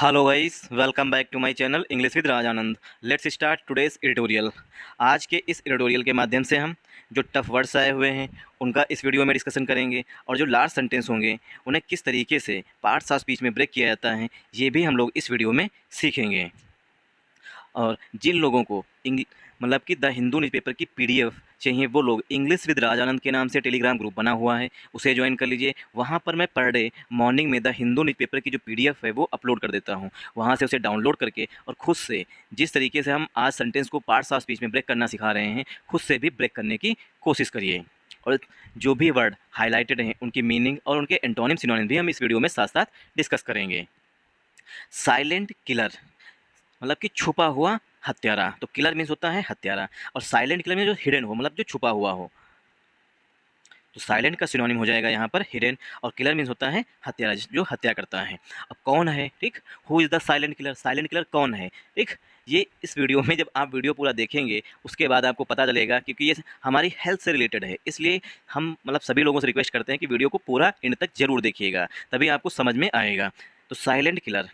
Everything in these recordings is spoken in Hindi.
Hello guys, welcome back to my channel English with Rajanand. Let's start today's editorial. आज के इस एडिटोरियल के माध्यम से हम जो टफ वर्ड्स आए हुए हैं उनका इस वीडियो में डिस्कशन करेंगे और जो लार्ज सेंटेंस होंगे उन्हें किस तरीके से पार्ट्स ऑफ स्पीच में ब्रेक किया जाता है ये भी हम लोग इस वीडियो में सीखेंगे। और जिन लोगों को मतलब कि द हिंदू न्यूज़पेपर की पीडीएफ चाहिए वो लोग इंग्लिश विद राजानंद के नाम से टेलीग्राम ग्रुप बना हुआ है, उसे ज्वाइन कर लीजिए। वहाँ पर मैं पर डे मॉर्निंग में द हिंदू न्यूज़पेपर की जो पीडीएफ है वो अपलोड कर देता हूँ। वहाँ से उसे डाउनलोड करके और खुद से जिस तरीके से हम आज सेंटेंस को पार्ट्स ऑफ स्पीच में ब्रेक करना सिखा रहे हैं, खुद से भी ब्रेक करने की कोशिश करिए। और जो भी वर्ड हाईलाइटेड हैं उनकी मीनिंग और उनके एंटोनिम सिनोनिम भी हम इस वीडियो में साथ साथ डिस्कस करेंगे। साइलेंट किलर मतलब कि छुपा हुआ हत्यारा। तो किलर मीन्स होता है हत्यारा और साइलेंट किलर में जो हिडन हो मतलब जो छुपा हुआ हो। तो साइलेंट का सिनोनिम हो जाएगा यहाँ पर हिडन और किलर मीन्स होता है हत्यारा जो हत्या करता है। अब कौन है, ठीक, who is the silent killer, silent killer कौन है, ठीक। ये इस वीडियो में जब आप वीडियो पूरा देखेंगे उसके बाद आपको पता चलेगा, क्योंकि ये हमारी हेल्थ से रिलेटेड है, इसलिए हम मतलब सभी लोगों से रिक्वेस्ट करते हैं कि वीडियो को पूरा एंड तक जरूर देखिएगा, तभी आपको समझ में आएगा। तो silent killer,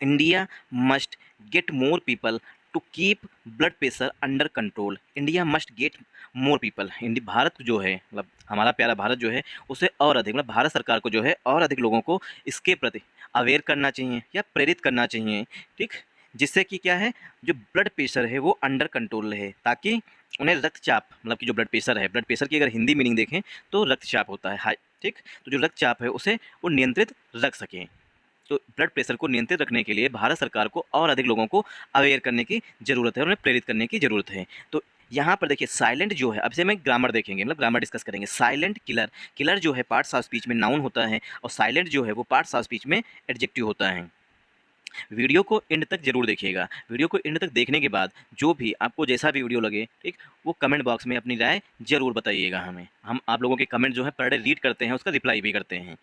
India must get more people to keep blood pressure under control. India must get more people, India Bharat जो है मतलब हमारा प्यारा भारत जो है उसे और अधिक मतलब भारत सरकार को जो है और अधिक लोगों को इसके प्रति अवेयर करना चाहिए या प्रेरित करना चाहिए, ठीक। जिससे कि क्या है, जो ब्लड प्रेशर है वो अंडर कंट्रोल रहे, ताकि उन्हें रक्तचाप मतलब कि जो ब्लड प्रेशर है, ब्लड प्रेशर की अगर हिंदी मीनिंग देखें तो रक्तचाप होता है हाई, ठीक। तो जो रक्तचाप है उसे वो नियंत्रित रख सकें। तो ब्लड प्रेशर को नियंत्रित रखने के लिए भारत सरकार को और अधिक लोगों को अवेयर करने की ज़रूरत है और उन्हें प्रेरित करने की ज़रूरत है। तो यहाँ पर देखिए साइलेंट जो है, अब से मैं ग्रामर देखेंगे मतलब ग्रामर डिस्कस करेंगे। साइलेंट किलर, किलर जो है पार्ट्स ऑफ स्पीच में नाउन होता है और साइलेंट जो है वो पार्ट्स ऑफ स्पीच में एडजेक्टिव होता है। वीडियो को एंड तक जरूर देखिएगा। वीडियो को एंड तक देखने के बाद जो भी आपको जैसा भी वीडियो लगे, ठीक, वो कमेंट बॉक्स में अपनी राय जरूर बताइएगा हमें। हम आप लोगों के कमेंट जो है पर डे रीड करते हैं, उसका रिप्लाई भी करते हैं।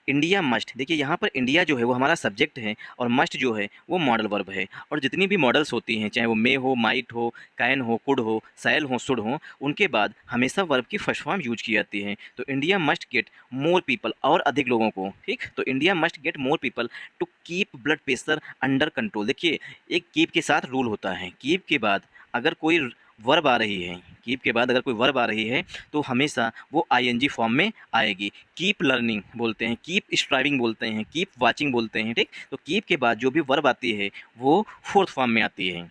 इंडिया मस्ट, देखिए यहाँ पर इंडिया जो है वो हमारा सब्जेक्ट है और मस्ट जो है वो मॉडल वर्ब है। और जितनी भी मॉडल्स होती हैं, चाहे वो मे हो, माइट हो, कैन हो, कुड हो, सैल हो, शुड हो, उनके बाद हमेशा वर्ब की फर्स्ट फॉर्म यूज की जाती है। तो India must get more people, और अधिक लोगों को, ठीक। तो India must get more people to keep blood pressure under control. देखिए एक कीप के साथ रूल होता है, कीप के बाद अगर कोई वर्ब आ रही है, कीप के बाद अगर कोई वर्ब आ रही है तो हमेशा वो आईएनजी फॉर्म में आएगी। कीप लर्निंग बोलते हैं, कीप स्ट्राइविंग बोलते हैं, कीप वाचिंग बोलते हैं, ठीक। तो कीप के बाद जो भी वर्ब आती है वो फोर्थ फॉर्म में आती है,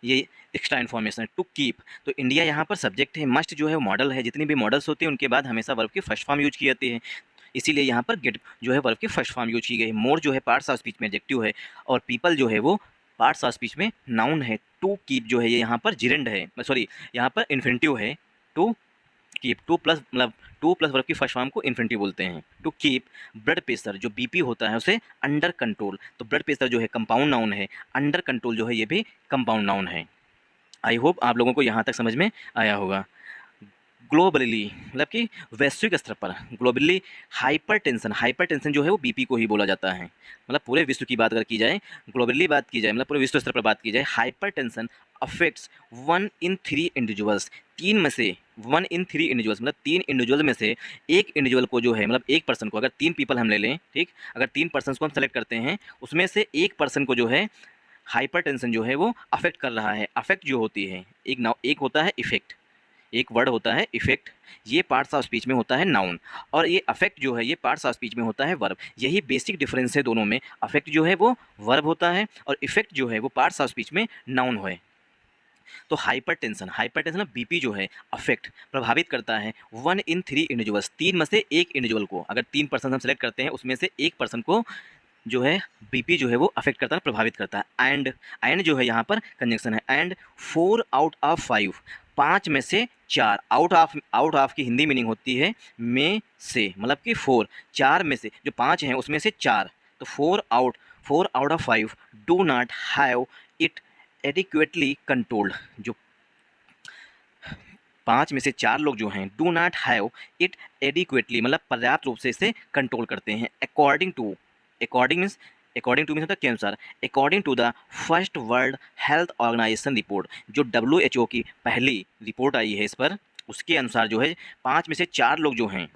ये एक्स्ट्रा इन्फॉर्मेशन है, टू कीप। तो इंडिया यहाँ पर सब्जेक्ट है, मस्ट जो है वो मॉडल है। जितनी भी मॉडल्स होती हैं उनके बाद हमेशा वर्ब की फर्स्ट फॉर्म यूज की जाती है, इसीलिए यहाँ पर गेट जो है वर्ब की फर्स्ट फॉर्म यूज की गई है। मोर जो है पार्ट्स ऑफ स्पीच में एडजेक्टिव है और पीपल जो है वो पार्ट्स ऑफ स्पीच में नाउन है। टू कीप जो है ये यहाँ पर जिरेंड है, सॉरी यहाँ पर इन्फिनिटिव है। टू कीप, टू प्लस मतलब टू प्लस वर्ब की फर्स्ट फॉर्म को इन्फिनिटिव बोलते हैं। टू कीप ब्लड प्रेशर, जो बीपी होता है उसे अंडर कंट्रोल। तो ब्लड प्रेशर जो है कंपाउंड नाउन है, अंडर कंट्रोल जो है ये भी कंपाउंड नाउन है। आई होप आप लोगों को यहाँ तक समझ में आया होगा। ग्लोबली मतलब कि वैश्विक स्तर पर, ग्लोबली हाइपरटेंशन, हाइपरटेंशन जो है वो बीपी को ही बोला जाता है। मतलब पूरे विश्व की बात अगर की जाए, ग्लोबली बात की जाए मतलब पूरे विश्व स्तर पर बात की जाए, हाइपरटेंशन अफेक्ट्स 1 in 3 इंडिविजुअल्स। 3 में से 1 in 3 इंडिविजुअल्स मतलब 3 इंडिविजुअल में से एक इंडिविजुअल को जो है मतलब एक पर्सन को, अगर 3 पीपल हम ले लें, ठीक, अगर 3 पर्सन को हम सेलेक्ट करते हैं उसमें से एक पर्सन को जो है हाइपरटेंशन जो है वो अफेक्ट कर रहा है। अफेक्ट जो होती है एक होता है इफेक्ट, एक वर्ड होता है इफेक्ट, ये पार्ट्स ऑफ स्पीच में होता है नाउन, और ये अफेक्ट जो है ये पार्ट्स ऑफ स्पीच में होता है वर्ब। यही बेसिक डिफरेंस है दोनों में। अफेक्ट जो है वो वर्ब होता है और इफेक्ट जो है वो पार्ट्स ऑफ स्पीच में नाउन है। तो हाइपरटेंशन, हाइपरटेंशन बीपी जो है अफेक्ट प्रभावित करता है 1 in 3 इंडिविजुअल्स, 3 में से एक इंडिविजुअल को। अगर 3 पर्सन हम सेलेक्ट करते हैं उसमें से एक पर्सन को जो है बीपी जो है वो अफेक्ट करता है, प्रभावित करता है। एंड जो है यहाँ पर कंजंक्शन है, एंड 4 out of 5, 5 में से 4। आउट ऑफ की हिंदी मीनिंग होती है में से, मतलब कि 4, 4 में से जो 5 हैं उसमें से 4। तो 4 out of 5 do not have it adequately controlled. जो 5 में से 4 लोग जो हैं do not have it adequately मतलब पर्याप्त रूप से इसे कंट्रोल करते हैं। According means according to means होता है के अनुसार, according to the first World Health Organization report, जो WHO की पहली रिपोर्ट आई है इस पर, उसके अनुसार जो है 5 में से 4 लोग जो हैं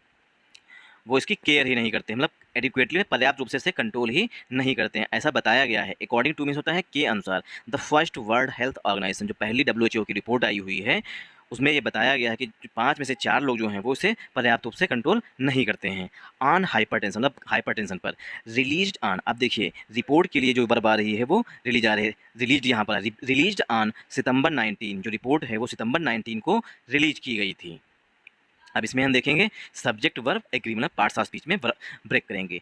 वो इसकी केयर ही नहीं करते, मतलब एडिक्वेटली पर्याप्त रूप से इसे कंट्रोल ही नहीं करते हैं, ऐसा बताया गया है। अकॉर्डिंग टू मीन्स होता है के अनुसार। The first World Health Organization, जो पहली डब्ल्यूएचओ की रिपोर्ट आई हुई है, उसमें ये बताया गया है कि 5 में से 4 लोग जो हैं वो इसे पर्याप्त रूप से कंट्रोल नहीं करते हैं। ऑन हाइपरटेंशन, मतलब हाइपरटेंशन पर रिलीज्ड ऑन, अब देखिए रिपोर्ट के लिए जो वर्ब आ रही है वो रिलीज आ रही है, रिलीज्ड यहाँ पर रिलीज्ड ऑन सितंबर 19, जो रिपोर्ट है वो सितंबर 19 को रिलीज की गई थी। अब इसमें हम देखेंगे सब्जेक्ट वर्ब एग्री, मतलब पार्ट्स ऑफ स्पीच में ब्रेक करेंगे।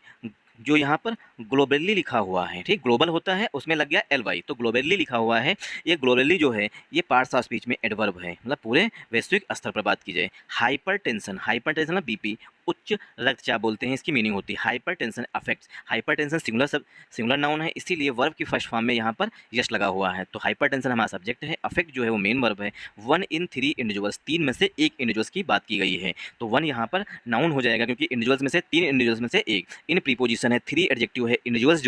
जो यहाँ पर ग्लोबली लिखा हुआ है, ठीक, ग्लोबल होता है उसमें लग गया एल वाई, तो ग्लोबली लिखा हुआ है, ये ग्लोबली जो है ये पार्ट्स ऑफ स्पीच में एडवर्ब है, मतलब पूरे वैश्विक स्तर पर बात की जाए। हाइपर टेंशन, हाइपर टेंशन मतलब बीपी, उच्च रक्तचाप बोलते हैं, इसकी मीनिंग होती है hyper tension affects. Hyper tension singular noun है, इसीलिए वर्ब की फर्स्ट फॉर्म में यहाँ पर यश लगा हुआ है, तो हाइपर टेंशन हमारा सब्जेक्ट है, अफेक्ट जो है वो मेन वर्ब है। 1 in 3 इंडिविजुअल्स, 3 में से 1 इंडिविजुअल्स की बात की गई है, तो 1 यहाँ पर नाउन हो जाएगा क्योंकि इंडिविजुअल्स में से 3 इंडिविजुअल्स में से 1, इन प्रीपोजिशन है, 3 एडजेक्टिव है, इंडिविजुअल्स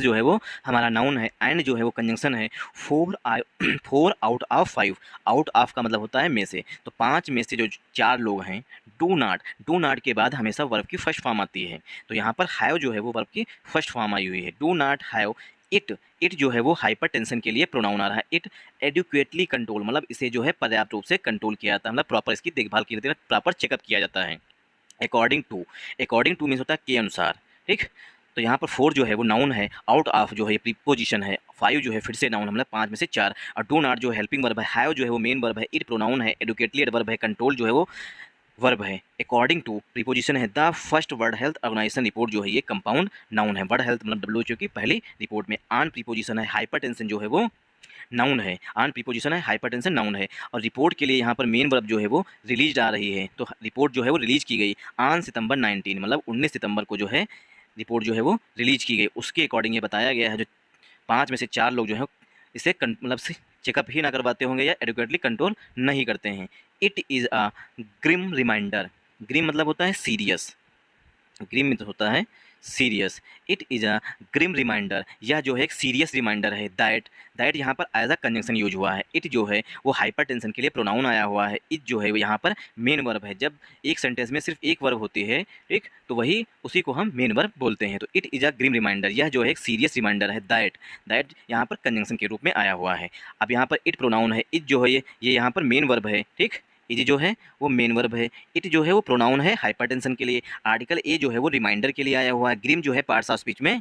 जो है वो हमारा नाउन है, एंड जो है वो कंजंक्शन है। 4 आउट ऑफ 5, आउट ऑफ का मतलब होता है में से, तो 5 में से जो 4 लोग हैं। डू नॉट के बाद हमेशा वर्ब की फर्स्ट फॉर्म आती है, तो यहाँ पर हैव जो है वो वर्ब की फर्स्ट फॉर्म आई हुई है। डू नॉट हैव इट जो है वो हाइपर टेंशन के लिए प्रोनाउन आ रहा है। इट एडुकेटली कंट्रोल, मतलब इसे जो है पर्याप्त रूप से कंट्रोल किया जाता है, मतलब प्रॉपर इसकी देखभाल की जाती है, प्रॉपर चेकअप किया जाता है। अकॉर्डिंग टू मीन्स होता है के अनुसार, ठीक। तो यहाँ पर 4 जो है वो नाउन है, आउट ऑफ जो है प्रीपोजिशन है, 5 जो है फिर से नाउन है, मतलब 5 में से 4, और डू नॉट जो हेल्पिंग वर्ब है, हैव जो है वो मेन वर्ब है, इट प्रोनाउन है, एडुकेटली एडवर्ब है, कंट्रोल जो है वो वर्ब है। अकॉर्डिंग टू प्रीपोजिशन है। The first World Health Organization report जो है ये कंपाउंड नाउन है, वर्ल्ड हेल्थ मतलब डब्ल्यूएचओ की पहली रिपोर्ट में। ऑन प्रीपोजिशन है, हाइपरटेंशन जो है वो नाउन है, ऑन प्रीपोजिशन है, हाइपरटेंशन नाउन है, और रिपोर्ट के लिए यहाँ पर मेन वर्ब जो है वो रिलीज आ रही है, तो रिपोर्ट जो है वो रिलीज की गई ऑन सितंबर 19, मतलब 19 सितंबर को जो है रिपोर्ट जो है वो रिलीज की गई। उसके अकॉर्डिंग ये बताया गया है जो 5 में से 4 लोग जो है इसे मतलब से चेकअप ही ना करवाते होंगे या एडुकेटली कंट्रोल नहीं करते हैं। It is a grim reminder, grim मतलब होता है सीरियस, ग्रिम मतलब होता है serious. It is a grim reminder, यह जो है एक सीरियस रिमाइंडर है। दैट यहाँ पर एज अ कंजंक्शन यूज हुआ है। इट जो है वो हाइपर टेंशन के लिए प्रोनाउन आया हुआ है। इट जो है वो यहाँ पर मेन वर्ब है, जब एक सेंटेंस में सिर्फ एक वर्ब होती है, ठीक, तो वही उसी को हम मेन वर्ब बोलते हैं। तो it is a grim reminder, यह जो है एक सीरियस रिमाइंडर है। दैट यहाँ पर कंजंक्शन के रूप में आया हुआ है। अब यहाँ पर इट प्रोनाउन है, इट जो है ये यहाँ पर मेन वर्ब है, ठीक, इज जो है वो मेन वर्ब है, इट जो है वो प्रोनाउन है हाइपरटेंशन के लिए, आर्टिकल ए जो है वो रिमाइंडर के लिए आया हुआ है, ग्रिम जो है पार्ट्स ऑफ स्पीच में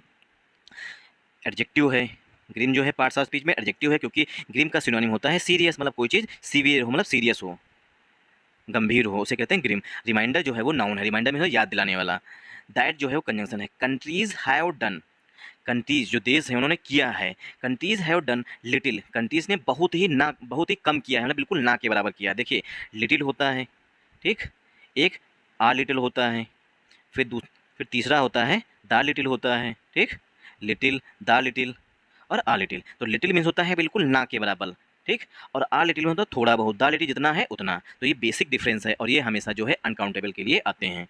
एडजेक्टिव है, ग्रिम जो है पार्ट्स ऑफ स्पीच में एडजेक्टिव है, क्योंकि ग्रिम का सिनोनिम होता है सीरियस, मतलब कोई चीज़ सीवियर हो, मतलब सीरियस हो, गंभीर हो, उसे कहते हैं ग्रिम। रिमाइंडर जो है वो नाउन है, रिमाइंडर में याद दिलाने वाला। दैट जो है वो कंजंक्शन है। कंट्रीज हैव डन, कंट्रीज जो देश है उन्होंने किया है। Countries have done little, countries ने बहुत ही कम किया है, मतलब बिल्कुल ना के बराबर किया है। देखिए लिटिल होता है, ठीक, एक आ लिटिल होता है, फिर फिर तीसरा होता है द लिटिल होता है, ठीक, लिटिल, द लिटिल और आ लिटिल। तो लिटिल मीन्स होता है बिल्कुल ना के बराबर, ठीक, और आ लिटिल में होता है थोड़ा बहुत, द लिटिल जितना है उतना। तो ये बेसिक डिफरेंस है और ये हमेशा जो है अनकाउंटेबल के लिए आते हैं।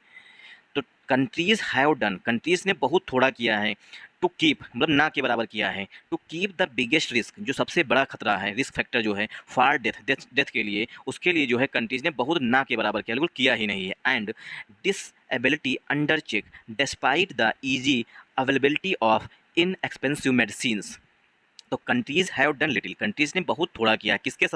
तो कंट्रीज हैव डन, कंट्रीज ने बहुत थोड़ा किया है। टू कीप मतलब ना के बराबर किया है। To keep the biggest risk, जो सबसे बड़ा खतरा है, रिस्क फैक्टर जो है फॉर डेथ के लिए, उसके लिए जो है कंट्रीज ने बहुत ना के बराबर किया, बिल्कुल किया ही नहीं है। And disability under check despite the easy availability of inexpensive medicines. तो countries have done little, countries ने बहुत थोड़ा किया। किसके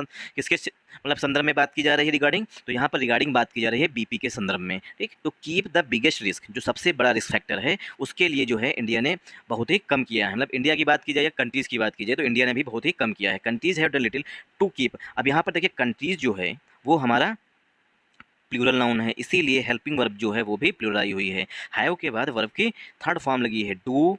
मतलब संदर्भ में बात की जा रही है रिगार्डिंग, तो यहाँ पर रिगार्डिंग बात की जा रही है बीपी के संदर्भ में, ठीक। तो कीप द बिगेस्ट रिस्क, जो सबसे बड़ा रिस्क फैक्टर है, उसके लिए जो है इंडिया ने बहुत ही कम किया है। मतलब इंडिया की बात की जाए या कंट्रीज़ की बात की जाए तो इंडिया ने भी बहुत ही कम किया है। Countries have done little to keep. अब यहाँ पर देखिए कंट्रीज जो है वो हमारा प्लूरल नाउन है, इसीलिए हेल्पिंग वर्ब जो है वो भी प्लूरल आई हुई है। हैव के बाद वर्ब की थर्ड फॉर्म लगी है, डू,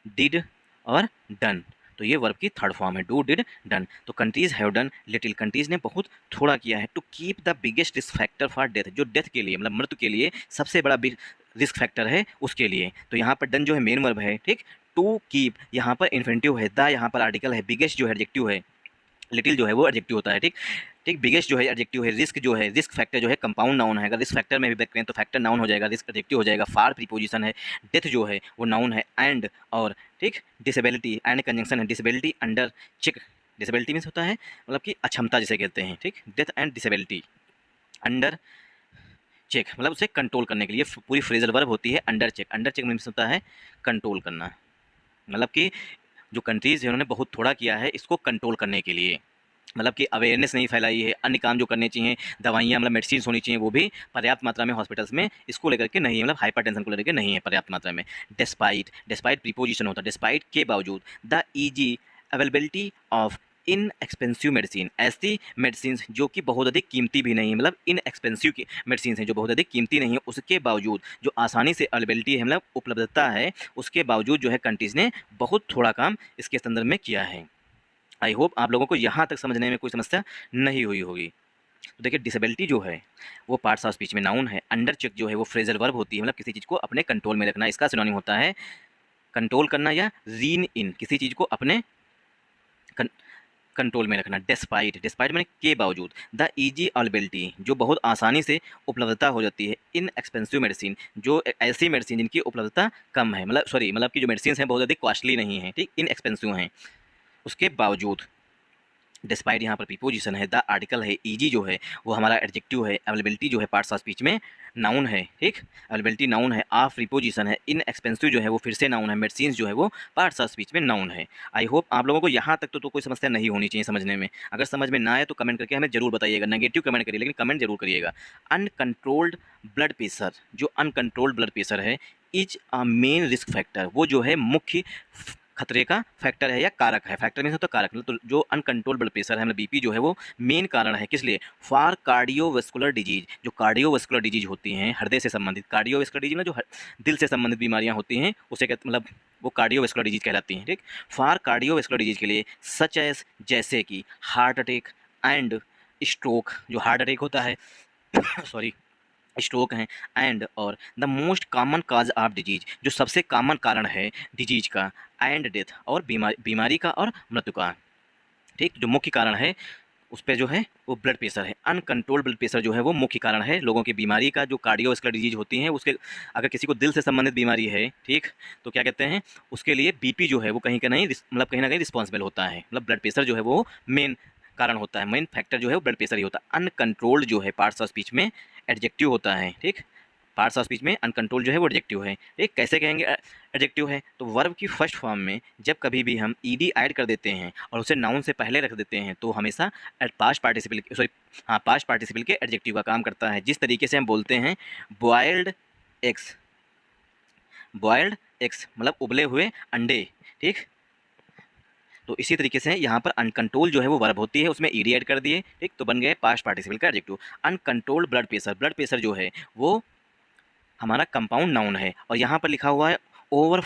डिड और डन। तो ये वर्ब की थर्ड फॉर्म है, डू, डिड, डन। तो countries have done little, countries ने बहुत थोड़ा किया है। To keep the biggest risk factor for death, जो डेथ के लिए मतलब मृत्यु के लिए सबसे बड़ा रिस्क फैक्टर है उसके लिए। तो यहाँ पर डन जो है मेन वर्ब है, ठीक। टू कीप यहाँ पर इन्फिनिटिव है, द यहाँ पर आर्टिकल है, बिगेस्ट जो है एडजेक्टिव है, लिटिल जो है वो एडजेक्टिव होता है, ठीक, ठीक। बिगेस्ट जो है एडजेक्टिव है, रिस्क जो है, रिस्क फैक्टर जो है कंपाउंड नाउन है, अगर रिस्क फैक्टर में भी बैक करें तो फैक्टर नाउन हो जाएगा, रिस्क एडजेक्टिव हो जाएगा, फार प्रीपोजिशन है, डेथ जो है वो नाउन है, एंड और, ठीक, डिसेबिलिटी एंड कंजंक्शन है, disability under check, disability means होता है मतलब कि अक्षमता जिसे कहते हैं, ठीक, death and disability under check मतलब उसे कंट्रोल करने के लिए पूरी फ्रेजल वर्ब होती है under check. Under check means होता है कंट्रोल करना, मतलब कि जो कंट्रीज़ है उन्होंने बहुत थोड़ा किया है इसको कंट्रोल करने के लिए, मतलब कि अवेयरनेस नहीं फैलाई है। अन्य काम जो करने चाहिए, दवाइयाँ मतलब मेडिसिन होनी चाहिए, वो भी पर्याप्त मात्रा में हॉस्पिटल्स में इसको लेकर के नहीं है, मतलब हाइपरटेंशन को लेकर के नहीं है पर्याप्त मात्रा में। डिस्पाइट, डिस्पाइट प्रीपोजिशन होता है, डिस्पाइट के बावजूद। The easy availability of in expensive medicine, ऐसी मेडिसिन जो कि बहुत अधिक कीमती भी नहीं है, मतलब इन एक्सपेंसिव की मेडिसिन हैं जो बहुत अधिक कीमती नहीं है, उसके बावजूद जो आसानी से अवेलेबिलिटी है मतलब उपलब्धता है, उसके बावजूद जो है कंट्रीज़ ने बहुत थोड़ा काम इसके संदर्भ में किया है। आई होप आप लोगों को यहाँ तक समझने में कोई समस्या नहीं हुई होगी। तो देखिए डिसेबिलिटी जो है वो पार्ट्स ऑफ स्पीच में नाउन है, अंडर चेक जो है वो फ्रेजल वर्ब होती है, मतलब किसी चीज़ को अपने कंट्रोल में रखना, इसका सिनोनिम होता है कंट्रोल करना या रीन इन, किसी चीज़ को अपने कंट्रोल में रखना। डिस्पाइट, डिस्पाइट मैंने के बावजूद। द ईजी अवेलेबिलिटी जो बहुत आसानी से उपलब्धता हो जाती है। इन एक्सपेंसिव मेडिसिन जो ऐसी मेडिसिन जिनकी उपलब्धता कम है, मतलब कि जो मेडिसिन हैं बहुत अधिक कॉस्टली नहीं है, ठीक, इन एक्सपेंसिव हैं, उसके बावजूद। डिस्पाइट यहाँ पर प्रीपोजिशन है, द आर्टिकल है, ईजी जो है वो हमारा एडजेक्टिव है, अवेलेबिलिटी जो है पार्ट्स ऑफ स्पीच में नाउन है, ठीक, अवेलेबिलिटी नाउन है, ऑफ प्रीपोजिशन है, इन एक्सपेंसिव जो है वो फिर से नाउन है, मेडिसिन जो है वो पार्ट्स ऑफ स्पीच में नाउन है। आई होप आप लोगों को यहाँ तक तो कोई समस्या नहीं होनी चाहिए समझने में। अगर समझ में ना आए तो कमेंट करके हमें जरूर बताइएगा, नेगेटिव कमेंट करिए लेकिन कमेंट जरूर करिएगा। अनकंट्रोल्ड ब्लड प्रेशर, जो अनकंट्रोल्ड ब्लड प्रेशर है, is a main risk factor, वो जो है मुख्य खतरे का फैक्टर है या कारक है। फैक्टर मीन्स होता है कारक, मतलब तो जो अनकंट्रोल ब्लड प्रेशर है मतलब बीपी जो है वो मेन कारण है, किस लिए, फॉर कार्डियोवैस्कुलर डिजीज, जो कार्डियोवैस्कुलर डिजीज होती हैं हृदय से संबंधित, कार्डियोवैस्कुलर डिजीज में जो दिल से संबंधित बीमारियां होती हैं उसे कहते मतलब वो कार्डियोवैस्कुलर डिजीज कहलाती हैं, ठीक। फॉर कार्डियोवैस्कुलर डिजीज के लिए सच एज जैसे कि हार्ट अटैक एंड स्ट्रोक, जो हार्ट अटैक होता है सॉरी स्ट्रोक हैं, एंड और the most common cause of disease, जो सबसे कॉमन कारण है डिजीज का, एंड डेथ और बीमारी का और मृत्यु का, ठीक, जो मुख्य कारण है उस पर जो है वो ब्लड प्रेशर है। अनकंट्रोल ब्लड प्रेशर जो है वो मुख्य कारण है लोगों की बीमारी का, जो कार्डियोवैस्कुलर डिजीज होती हैं उसके, अगर किसी को दिल से संबंधित बीमारी है, ठीक, तो क्या कहते हैं उसके लिए बीपी जो है वो कहीं का नहीं मतलब कहीं ना कहीं रिस्पॉन्सिबल होता है, मतलब ब्लड प्रेशर जो है वो मेन कारण होता है, मेन फैक्टर जो है वो ब्लड प्रेशर ही होता है। अनकंट्रोल्ड जो है पार्ट्स ऑफ स्पीच में एडजेक्टिव होता है, ठीक, पार्ट्स ऑफ स्पीच में अनकंट्रोल जो है वो एडजेक्टिव है, ठीक। कैसे कहेंगे एडजेक्टिव है, तो वर्ब की फर्स्ट फॉर्म में जब कभी भी हम ईडी ऐड कर देते हैं और उसे नाउन से पहले रख देते हैं तो हमेशा पास्ट पार्टिसिपल के एडजेक्टिव का काम करता है। जिस तरीके से हम बोलते हैं बॉयल्ड एग्स, बॉयल्ड एग्स मतलब उबले हुए अंडे, ठीक, तो इसी तरीके से यहाँ पर अनकंट्रोल जो है वो वर्ब होती है, उसमें ईडी ऐड कर दिए, ठीक, तो बन गए पास्ट पार्टिसिपल का adjective. Uncontrolled blood pressure, blood pressure जो है वो हमारा कंपाउंड नाउन है और यहाँ पर लिखा हुआ है ओवर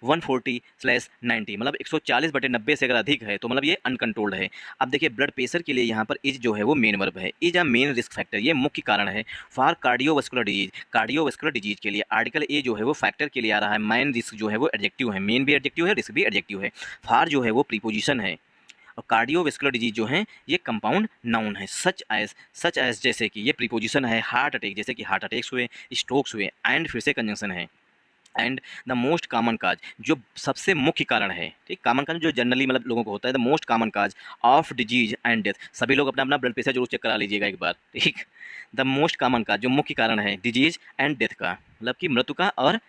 140/90, मतलब 140/90 से अगर अधिक है तो मतलब ये अनकंट्रोल्ड है। अब देखिए ब्लड प्रेशर के लिए यहाँ पर इज जो है वो मेन वर्ब है, is a main risk factor, ये मुख्य कारण है। For cardiovascular disease, cardiovascular disease के लिए आर्टिकल ए जो है वो फैक्टर के लिए आ रहा है, मेन रिस्क जो है वो एडजेक्टिव है, मेन भी एडजेक्टिव है, रिस्क भी एडजेक्टिव है। फॉर जो है वो प्रीपोजिशन है और कार्डियोवैस्कुलर डिजीज जो है ये कंपाउंड नाउन है। सच एज जैसे कि ये प्रीपोजिशन है। हार्ट अटैक जैसे कि हार्ट अटैक्स हुए, स्ट्रोक्स हुए, एंड फिर से कंजंक्शन है। And the most common cause जो सबसे मुख्य कारण है, ठीक, कॉमन कारण जो जनरली मतलब लोगों को होता है, the most common cause of disease and death, सभी लोग अपना अपना ब्लड प्रेशर जरूर चेक करा लीजिएगा एक बार, ठीक। द मोस्ट कॉमन काज जो मुख्य कारण है डिजीज एंड डेथ का, मतलब कि मृत्यु का और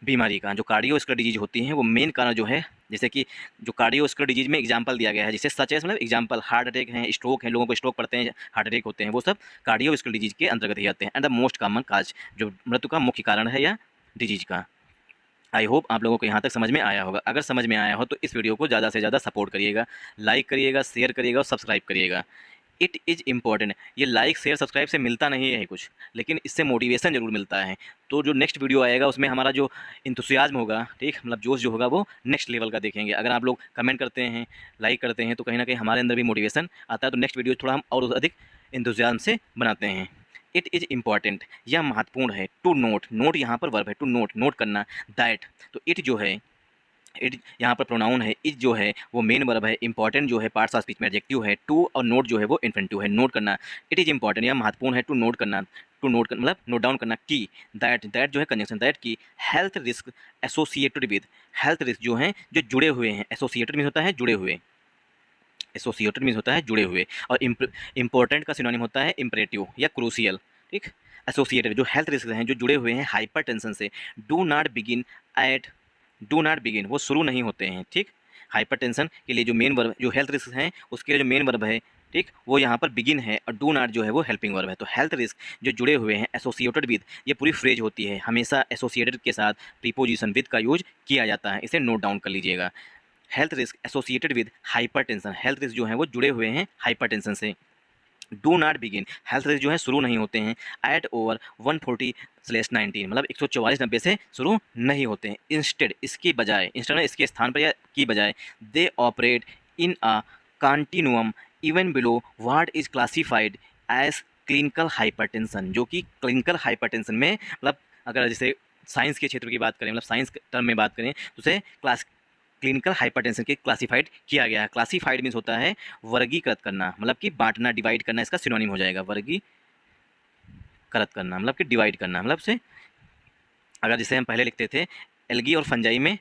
बीमारी का, जो कार्डियोवैस्कुलर डिजीज होती हैं वो मेन कारण जो है, जैसे कि जो कार्डियोवैस्कुलर डिजीज में एग्जांपल दिया गया है, जिससे सच है मतलब एग्जांपल हार्ट अटैक हैं, स्ट्रोक है, लोगों को स्ट्रोक पड़ते हैं, हार्ट अटैक होते हैं, वो सब कार्डियोवैस्कुलर डिजीज के अंतर्गत ही आते हैं। And the most common cause जो मृत्यु का मुख्य कारण है या डिजीज का। आई होप आप लोगों को यहाँ तक समझ में आया होगा। अगर समझ में आया हो तो इस वीडियो को ज़्यादा से ज़्यादा सपोर्ट करिएगा, लाइक करिएगा, शेयर करिएगा और सब्सक्राइब करिएगा। इट इज़ इम्पॉर्टेंट, ये लाइक शेयर सब्सक्राइब से मिलता नहीं है कुछ, लेकिन इससे मोटिवेशन ज़रूर मिलता है। तो जो नेक्स्ट वीडियो आएगा उसमें हमारा जो इंतुसियाज्म होगा, ठीक, मतलब जोश जो होगा वो नेक्स्ट लेवल का देखेंगे। अगर आप लोग कमेंट करते हैं, लाइक करते हैं तो कहीं ना कहीं हमारे अंदर भी मोटिवेशन आता है, तो नेक्स्ट वीडियो थोड़ा हम और अधिक इंतुसियाज्म से बनाते हैं। इट इज़ इम्पॉर्टेंट, यह महत्वपूर्ण है। टू नोट, नोट यहाँ पर वर्ब है, टू नोट, नोट करना। दैट, तो इट जो है, इट यहाँ पर प्रोनाउन है, इज जो है वो मेन वर्ब है, इंपॉर्टेंट जो है पार्ट्स ऑफ स्पीच में एडजेक्टिव है, टू और नोट जो है वो इन्फिनिटिव है, नोट करना। इट इज़ इंपॉर्टेंट, यह महत्वपूर्ण है, टू नोट करना, टू नोट कर मतलब नोट डाउन करना की। दैट जो है कंजंक्शन, दैट की health risk associated with, health risk जो हैं जो जुड़े हुए हैं, एसोसिएटेड मीन होता है जुड़े हुए, एसोसिएटेड मीन होता है जुड़े हुए, और इंपॉर्टेंट का सिनोनिम होता है इम्परेटिव या क्रूशियल, ठीक। एसोसिएटेड, जो हेल्थ रिस्क हैं जो जुड़े हुए हैं हाइपरटेंशन से, do not begin eight, do not begin वो शुरू नहीं होते हैं, ठीक। हाइपरटेंशन के लिए जो मेन वर्ब, जो हेल्थ रिस्क हैं उसके लिए जो मेन वर्ब है, ठीक, वो यहाँ पर बिगिन है, और डू नॉट जो है वो हेल्पिंग वर्ब है। तो हेल्थ रिस्क जो जुड़े हुए हैं एसोसिएटेड विद, ये पूरी फ्रेज होती है, हमेशा एसोसिएटेड के साथ प्रीपोजिशन विद का यूज किया जाता है, इसे नोट डाउन कर लीजिएगा। Health risk associated with hypertension, health risk जो है वो जुड़े हुए हैं हाइपरटेंशन से। Do not begin, health risk जो है शुरू नहीं होते हैं एट ओवर 140/19, मतलब 144/90 से शुरू नहीं होते हैं। इंस्टेड, इसकी बजाय, इंस्टेड इसके स्थान पर या की बजाय, they operate in a continuum even below what is classified as clinical hypertension, जो कि क्लिनिकल हाइपरटेंशन में, मतलब अगर जैसे साइंस के क्षेत्र की बात करें, मतलब साइंस टर्म में बात करें तो उसे क्लिनिकल हाइपरटेंशन के क्लासिफाइड किया गया है। क्लासिफाइड मीन्स होता है वर्गीकृत करना, मतलब कि बांटना, डिवाइड करना, इसका सिनोनिम हो जाएगा वर्गीकृत करना, मतलब कि डिवाइड करना, मतलब से अगर जैसे हम पहले लिखते थे एल्गी और फंजाई में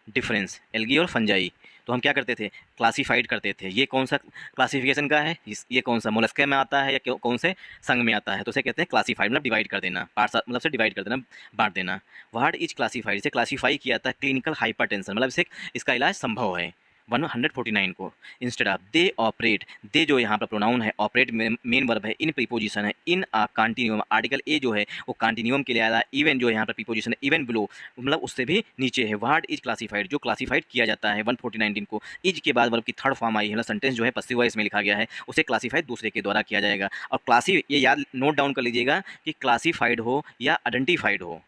डिफरेंस, एल्गी और फंजाई, तो हम क्या करते थे, क्लासिफाइड करते थे, ये कौन सा क्लासिफिकेशन का है, ये कौन सा मोलस्के में आता है या कौन से संघ में आता है, तो उसे कहते हैं क्लासिफाइड, मतलब डिवाइड कर देना, पार्ट्स मतलब से डिवाइड कर देना, बांट देना। व्हाट इज क्लासिफाइड, इसे क्लासीफाई किया था क्लिनिकल हाइपरटेंशन, मतलब इसे इसका इलाज संभव है 149 को। इंस्टेड ऑफ दे ऑपरेट, दे जो यहाँ पर प्रोनाउन है, ऑपरेट मेन वर्ब है, इन प्रीपोजिशन है, इन आ कंटिन्यूम, आर्टिकल ए जो है वो कंटिन्यूम के लिए आया, इवन जो यहाँ पर प्रीपोजिशन है, इवन बिलो मतलब उससे भी नीचे है। व्हाट इज क्लासिफाइड, जो क्लासिफाइड किया जाता है 149 को, इज के बाद वर्ब की थर्ड फॉर्म आई है, मतलब सेंटेंस जो है पसिव वॉइस में लिखा गया है, उसे क्लासिफाइड दूसरे के द्वारा किया जाएगा। और ये याद नोट डाउन कर लीजिएगा कि क्लासिफाइड हो या आइडेंटिफाइड हो,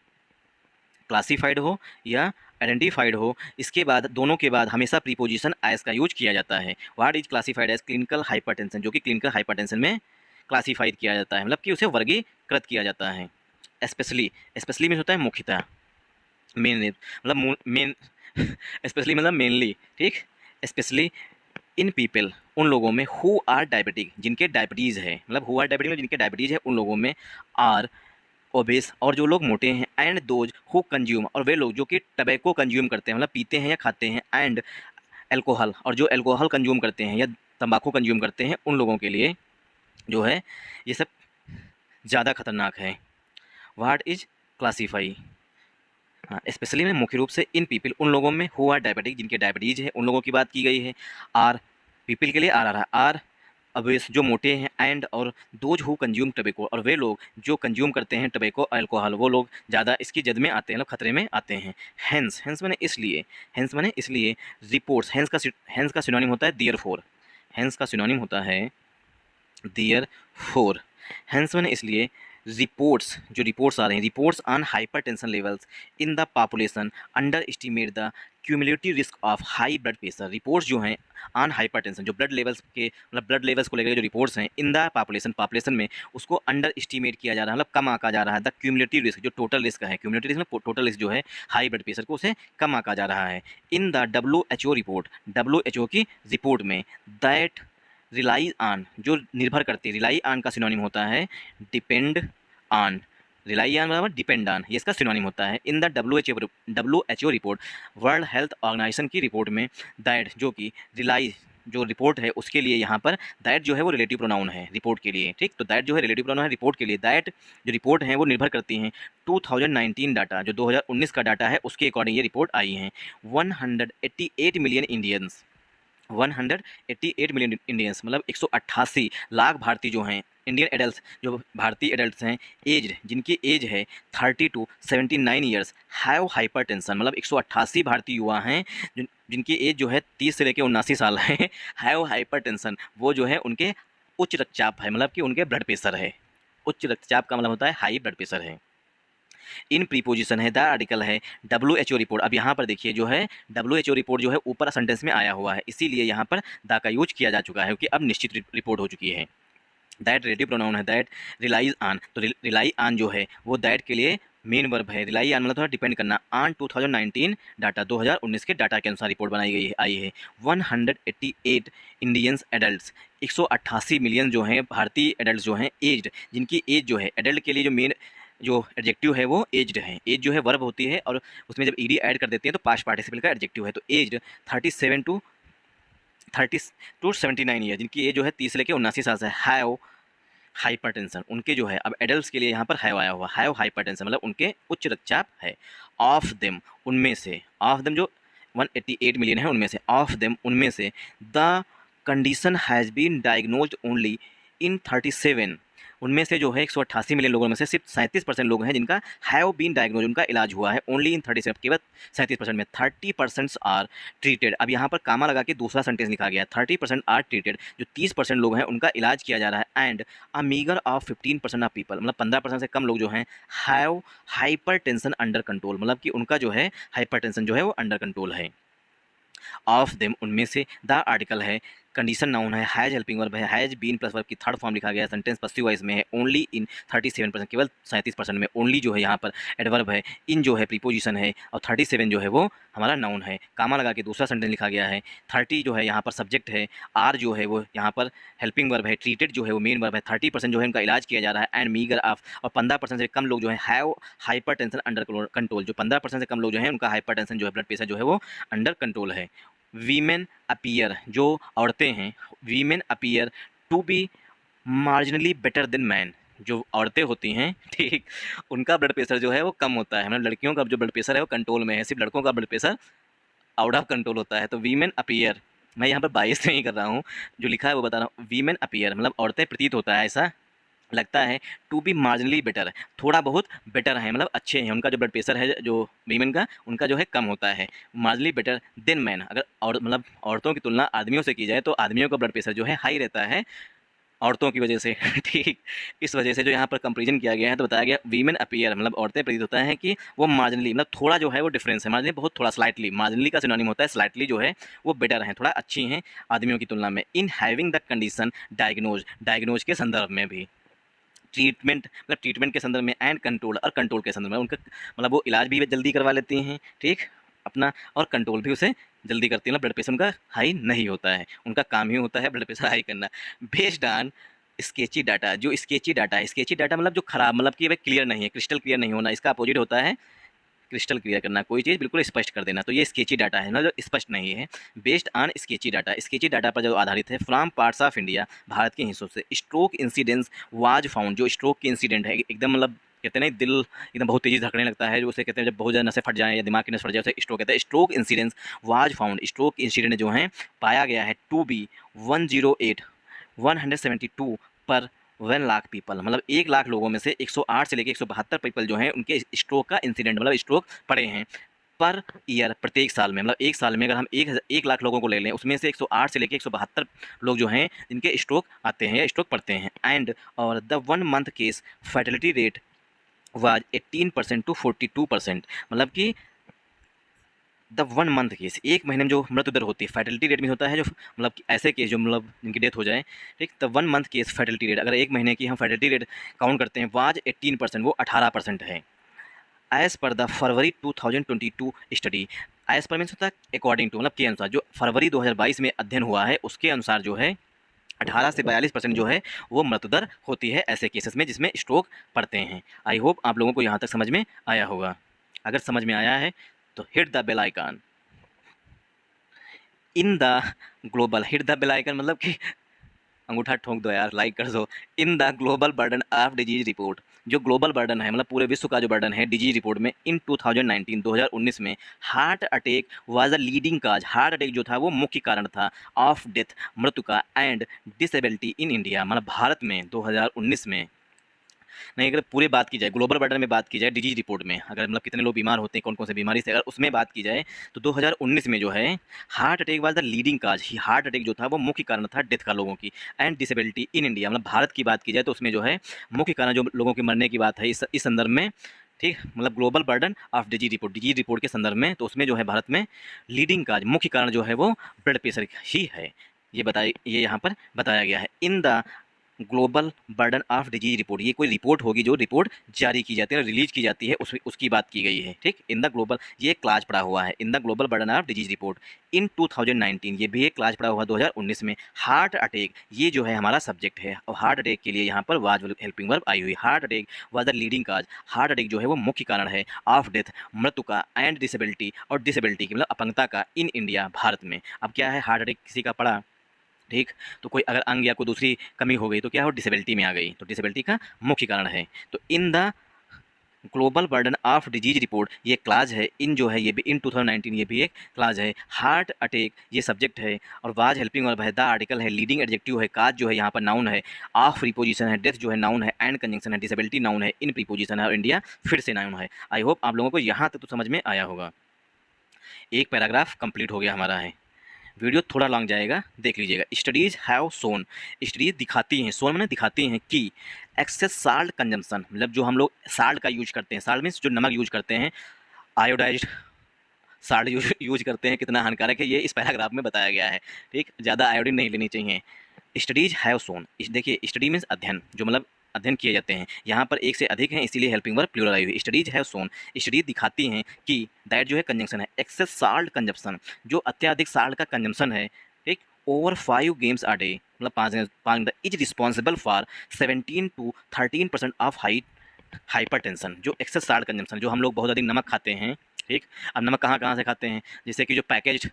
क्लासिफाइड हो या आइडेंटिफाइड हो, इसके बाद दोनों के बाद हमेशा प्रीपोजिशन एज का यूज किया जाता है। What is classified as clinical hypertension, जो कि क्लिनिकल हाइपरटेंशन में क्लासिफाइड किया जाता है, मतलब कि उसे वर्गीकृत किया जाता है। स्पेशली, स्पेशली मीन होता है मुख्यतः, मेन मतलब मेन स्पेशली मतलब मेनली, ठीक। स्पेशली इन पीपल, उन लोगों में, हु आर डायबिटिक, जिनके डायबिटीज़ है, मतलब हु आर डायबिटिक, जिनके डायबिटीज़ है उन लोगों में, आर ओबेस, और जो लोग मोटे हैं, एंड दोज हु कंज्यूम, और वे लोग जो कि टबैको कंज्यूम करते हैं, मतलब पीते हैं या खाते हैं, एंड एल्कोहल, और जो एल्कोहल कंज्यूम करते हैं या तंबाकू कंज्यूम करते हैं, उन लोगों के लिए जो है ये सब ज़्यादा खतरनाक है। व्हाट इज क्लासीफाई, हाँ, स्पेशली में मुख्य रूप से इन पीपल, उन लोगों में, हु आर डायबिटिक, जिनके डायबिटीज़ है, उन लोगों की बात की गई है। आर, पीपल के लिए आर आ रहा है, आर अवेस, जो मोटे हैं, एंड और दोज हु कंज्यूम टबैको, और वे लोग जो कंज्यूम करते हैं टबैको अल्कोहल, वो लोग ज़्यादा इसकी जद में आते हैं, मतलब खतरे में आते हैं। हेंस, हेंस माने इसलिए, हेंस माने इसलिए, रिपोर्ट्स, हेंस का सिनोनिम होता है देयरफॉर, हेंस का सिनोनिम होता है देयरफॉर, हेंस माने इसलिए, रिपोर्ट्स, जो रिपोर्ट्स आ रहे हैं, reports on hypertension levels in the population under estimate the cumulative risk of high blood pressure, reports जो हैं ऑन हाइपरटेंशन, जो ब्लड लेवल्स के, मतलब ब्लड लेवल्स को लेकर जो रिपोर्ट्स हैं, इन द पॉपुलेशन में उसको अंडर एस्टिमेट किया जा रहा है, मतलब कम आका जा रहा है। द क्यूमुलेटिव रिस्क, जो टोटल रिस्क है, क्यूमुलेटिव रिस्क में टोटल रिस्क जो है हाई ब्लड प्रेशर को, उसे कम आका जा रहा है। In the WHO report, WHO की रिपोर्ट में, दैट रिलाई ऑन, जो निर्भर करती है, रिलाई ऑन का सिनोनिम होता है डिपेंड ऑन, रिलाई ऑन बराबर डिपेंड ऑन, ये इसका सिनोनिम होता है। इन द WHO रिपोर्ट, वर्ल्ड हेल्थ ऑर्गेनाइजेशन की रिपोर्ट में, दैट जो कि रिलाई, जो रिपोर्ट है उसके लिए यहाँ पर दैट जो है वो रिलेटिव प्रोनाउन है रिपोर्ट के लिए, ठीक। तो दैट जो है रिलेटिव प्रोनाउन है रिपोर्ट के लिए, दैट जो रिपोर्ट है वो निर्भर करती हैं 2019 डाटा, जो 2019 का डाटा है उसके अकॉर्डिंग ये रिपोर्ट आई है। 188 मिलियन इंडियंस, 188 मिलियन इंडियंस, मतलब 188 लाख भारतीय जो हैं, इंडियन एडल्ट, जो भारतीय एडल्ट्स हैं, एज, जिनकी एज है 30 to 79 ईयर्स, हैव हाइपरटेंशन, मतलब 188 भारतीय युवा हैं जिनकी एज जो है 30 से लेकर 79 साल है, हैव हाइपरटेंशन, वो जो है उनके उच्च रक्तचाप है, मतलब कि उनके ब्लड प्रेशर है, उच्च रक्तचाप का मतलब होता है हाई ब्लड प्रेशर है। इन प्रीपोजिशन है, द आर्टिकल है WHO रिपोर्ट। अब यहाँ पर देखिए जो है WHO रिपोर्ट जो है ऊपर सेंटेंस में आया हुआ है, इसीलिए यहाँ पर द का यूज किया जा चुका है, क्योंकि अब निश्चित रिपोर्ट हो चुकी है। दैट रिलेटिव प्रोनाउन है, दैट रिलाइज ऑन, तो रिलाई ऑन जो है वो दैट के लिए मेन वर्ब है, रिलाई ऑन मतलब थोड़ा डिपेंड करना, ऑन 2019 डाटा, 2019 के डाटा के अनुसार रिपोर्ट बनाई गई है, आई है। 188 इंडियंस एडल्ट्स, 188 मिलियन जो हैं भारतीय एडल्ट जो हैं, एज्ड, जिनकी एज जो है, एडल्ट के लिए जो मेन जो एडजेक्टिव है वो एज्ड है, एज जो है वर्ब होती है, और उसमें जब ईडी ऐड कर देते हैं तो पास्ट पार्टिसिपल का एडजेक्टिव है, तो एज्ड 30 to 79 ईयर, जिनकी एज जो है 30 से लेकर 79 साल से, हैव हाइपरटेंशन, उनके जो है, अब एडल्ट्स के लिए यहाँ पर हैव आया हुआ, हैव हाइपरटेंशन मतलब उनके उच्च रक्तचाप है। ऑफ देम, उनमें से, ऑफ देम जो 188 मिलियन है उनमें से, ऑफ देम उनमें से, the condition has been diagnosed only in 37, उनमें से जो है 188 मिलियन लोगों में से सिर्फ 37% लोग हैं जिनका हैव बीन डायग्नोज, उनका इलाज हुआ है ओनली इन 37, केवल 37% में। 30% आर ट्रीटेड, अब यहाँ पर कामा लगा के दूसरा सेंटेंस लिखा गया है, 30% आर ट्रीटेड, जो 30% लोग हैं उनका इलाज किया जा रहा है। And a meagre of 15% of people, मतलब 15% से कम लोग जो हैं have hyper tension under control, मतलब कि उनका जो है हाइपर टेंशन जो है वो अंडर कंट्रोल है। ऑफ देम, उनमें से, द आर्टिकल है, कंडीशन नाउन है, हैज हेल्पिंग वर्ब है, हैज बीन प्लस वर्ब की थर्ड फॉर्म लिखा गया है, सेंटेंस पसिव वॉइस में है, ओनली इन 37%, केवल 37% में, ओनली जो है यहाँ पर एडवर्ब है, इन जो है प्रीपोजिशन है, और 37 जो है वो हमारा नाउन है। कामा लगा के दूसरा सेंटेंस लिखा गया है, 30 जो है यहाँ पर सब्जेक्ट है, आर जो है वो यहाँ पर हेल्पिंग वर्ब है, ट्रीटेड जो है वो मेन वर्ब है, 30% जो है उनका इलाज किया जा रहा है, एंड मीगर ऑफ, और 15% से कम लोग जो है have hyper tension under control, जो 15% से कम लोग जो है उनका हाइपर टेंशन जो है, ब्लड प्रेशर जो है वो अंडर कंट्रोल है। वीमेन अपीयर, जो औरतें हैं, women appear to be marginally better than man, जो औरतें होती हैं, ठीक, उनका ब्लड प्रेशर जो है वो कम होता है, मतलब लड़कियों का जो ब्लड प्रेशर है वो कंट्रोल में है, सिर्फ लड़कों का blood pressure out of control होता है। तो वीमेन अपीयर, मैं यहाँ पर बाइस नहीं कर रहा हूँ, जो लिखा है वो बता रहा हूँ, वीमेन अपीयर मतलब औरतें प्रतीत होता है, ऐसा लगता है, टू बी मार्जिनली बेटर, थोड़ा बहुत बेटर है, मतलब अच्छे हैं, उनका जो ब्लड प्रेशर है जो वीमेन का, उनका जो है कम होता है, मार्जिनली बेटर देन मैन, अगर और मतलब औरतों की तुलना आदमियों से की जाए तो आदमियों का ब्लड प्रेशर जो है हाई रहता है औरतों की वजह से। ठीक, इस वजह से जो यहाँ पर कंपेरिजन किया गया है तो बताया गया वीमेन अपीयर मतलब औरतें प्रतीत होता है कि वो मार्जिनली मतलब थोड़ा जो है वो डिफरेंस है, मार्जिनली बहुत थोड़ा, स्लाइटली, मार्जिनली का सिनोनिम होता है स्लाइटली, जो है वो बेटर हैं, थोड़ा अच्छी हैं आदमियों की तुलना में। In having the condition diagnose, diagnose के संदर्भ में भी, ट्रीटमेंट मतलब ट्रीटमेंट के संदर्भ में, एंड कंट्रोल और कंट्रोल के संदर्भ में, उनका मतलब वो इलाज भी जल्दी करवा लेती हैं, ठीक अपना, और कंट्रोल भी उसे जल्दी करती है, मतलब ब्लड प्रेशर उनका हाई नहीं होता है, उनका काम ही होता है ब्लड प्रेशर हाई करना। बेस्ड ऑन स्केची डाटा, जो स्केची डाटा है, स्केची डाटा मतलब जो खराब, मतलब कि क्लियर नहीं है, क्रिस्टल क्लियर नहीं होना, इसका अपोजिट होता है क्रिस्टल क्लियर करना, कोई चीज़ बिल्कुल स्पष्ट कर देना, तो ये स्केची डाटा है ना जो स्पष्ट नहीं है। Based on sketchy data, sketchy data पर जो आधारित है, from parts of India, Bharat के हिस्सों से, स्ट्रोक इंसिडेंस वाज फाउंड, जो स्ट्रोक की इंसिडेंट है एकदम मतलब कहते हैं दिल एकदम बहुत तेज़ी धड़कने लगता है, जो उसे कहते हैं जब बहुत ज़्यादा नसें फट जाएँ या दिमाग की नस फट जाए, उसे स्ट्रोक कहते हैं। Stroke incidence was found, stroke incident जो हैं पाया गया है, टू बी 108 172 पर 1 लाख पीपल, मतलब 1 लाख लोगों में से 108 से लेकर 172 पीपल जो हैं उनके स्ट्रोक का इंसिडेंट मतलब स्ट्रोक पड़े हैं पर ईयर, प्रत्येक साल में, मतलब एक साल में अगर हम 1 लाख लोगों को ले लें उसमें से 108 से लेकर 172 लोग जो हैं जिनके स्ट्रोक आते हैं या स्ट्रोक पड़ते हैं। एंड और the 1 month case fertility rate was 18% to 42%, मतलब कि द 1 मंथ केस, एक महीने में जो मृत्यु दर होती है, फर्टिलिटी रेट में होता है जो मतलब कि ऐसे केस जो मतलब जिनकी डेथ हो जाए, ठीक, the 1 month case fertility rate, अगर एक महीने की हम फर्टिलिटी रेट काउंट करते हैं, वाज 18%, वो 18% है। As per the February 2022 study, as per means होता है अकॉर्डिंग टू, मतलब के अनुसार, जो फरवरी 2022 में अध्ययन हुआ है उसके अनुसार जो है 18 से 42% जो है वो मृत्यु दर होती है ऐसे केसेस में जिसमें स्ट्रोक पड़ते हैं। आई होप आप लोगों को यहाँ तक समझ में आया होगा, अगर समझ में आया है तो hit the bell icon. In the global, hit the bell icon मतलब कि अंगूठा ठोक दो यार, लाइक कर दो। In the global burden of disease report, जो ग्लोबल बर्डन है मतलब पूरे विश्व का जो बर्डन है डिजीज रिपोर्ट में, इन 2019 में heart attack was the leading cause, heart attack जो था वो मुख्य कारण था, ऑफ डेथ मृत्यु का, एंड डिसेबिलिटी इन इंडिया, मतलब भारत में 2019 में, नहीं अगर पूरे बात की जाए ग्लोबल बर्डन में बात की जाए डिजीज रिपोर्ट में, अगर मतलब कितने लोग बीमार होते हैं कौन कौन से बीमारी से, अगर उसमें बात की जाए तो 2019 में जो है heart attack was the leading cause, heart attack जो था वो मुख्य कारण था डेथ का लोगों की, एंड डिसेबिलिटी इन इंडिया, मतलब भारत की बात की जाए तो उसमें जो है मुख्य कारण जो लोगों के मरने की बात है इस संदर्भ में, ठीक, मतलब global burden of disease report के संदर्भ में, तो उसमें जो है भारत में लीडिंग काज मुख्य कारण जो है वो ब्लड प्रेशर ही है, ये यहाँ पर बताया गया है। In the global burden of disease report, ये कोई रिपोर्ट होगी जो रिपोर्ट जारी की जाती है रिलीज की जाती है, उसकी बात की गई है, ठीक। इन द ग्लोबल, ये क्लास पड़ा हुआ है, in the global burden of disease report इन 2019, ये भी एक क्लास पड़ा हुआ 2019 में। हार्ट अटैक, ये जो है हमारा सब्जेक्ट है, और हार्ट अटैक के लिए यहाँ पर वाज हेल्पिंग वर्ब आई हुई, heart attack was the leading cause, heart attack जो है वो मुख्य कारण है, ऑफ डेथ मृत्यु का, एंड डिसेबिलिटी, और डिसेबिलिटी की मतलब अपंगता का, इन इंडिया भारत में। अब क्या है, हार्ट अटैक किसी का पड़ा ठीक। तो कोई अगर अंग या कोई दूसरी कमी हो गई तो क्या हो, डिसेबिलिटी में आ गई, तो डिसेबिलिटी का मुख्य कारण है। तो इन the global burden of disease report ये क्लास है, इन जो है ये भी इन 2019 ये भी एक क्लास है। हार्ट अटैक ये सब्जेक्ट है, और वाज हेल्पिंग और बहदा आर्टिकल है, लीडिंग एडजेक्टिव है, काज जो है यहाँ पर नाउन है, ऑफ प्रीपोजिशन है, डेथ जो है नाउन है, एंड कंजंक्शन है, डिसेबिलिटी नाउन है, इन प्रीपोजिशन है, और इंडिया फिर से नाउन है। आई होप आप लोगों को यहाँ तक तो समझ में आया होगा। एक पैराग्राफ कंप्लीट हो गया हमारा है। वीडियो थोड़ा लॉन्ग जाएगा, देख लीजिएगा। स्टडीज़ हैव सोन, स्टडीज़ दिखाती हैं, सोन मैंने दिखाती हैं कि एक्सेस साल्ट कंजम्पशन, मतलब जो हम लोग साल्ट का यूज करते हैं, साल्ट मीन्स जो नमक यूज करते हैं, आयोडाइज्ड साल्ट यूज करते हैं, कितना हानिकारक है ये इस पैराग्राफ में बताया गया है। ठीक, ज़्यादा आयोडीन नहीं लेनी चाहिए। स्टडीज हैव सोन, देखिए स्टडी मीन्स अध्ययन, जो मतलब अध्ययन किए जाते हैं, यहाँ पर एक से अधिक हैं इसीलिए हेल्पिंग वर्ब प्लूरल आई हुई। स्टडीज हैव सोन, स्टडीज दिखाती हैं कि दैट जो है कंजंक्शन है, एक्सेस साल्ट कंजम्पशन, जो अत्याधिक साल्ट का कंजम्पशन है, ठीक, ओवर 5 गेम्स आ डे, मतलब 5 is responsible for 17 to 13% of hypertension. जो एक्सेस साल्ट कंजम्पशन, जो हम लोग बहुत अधिक नमक खाते हैं, ठीक। अब नमक कहाँ कहाँ से खाते हैं, जैसे कि जो पैकेज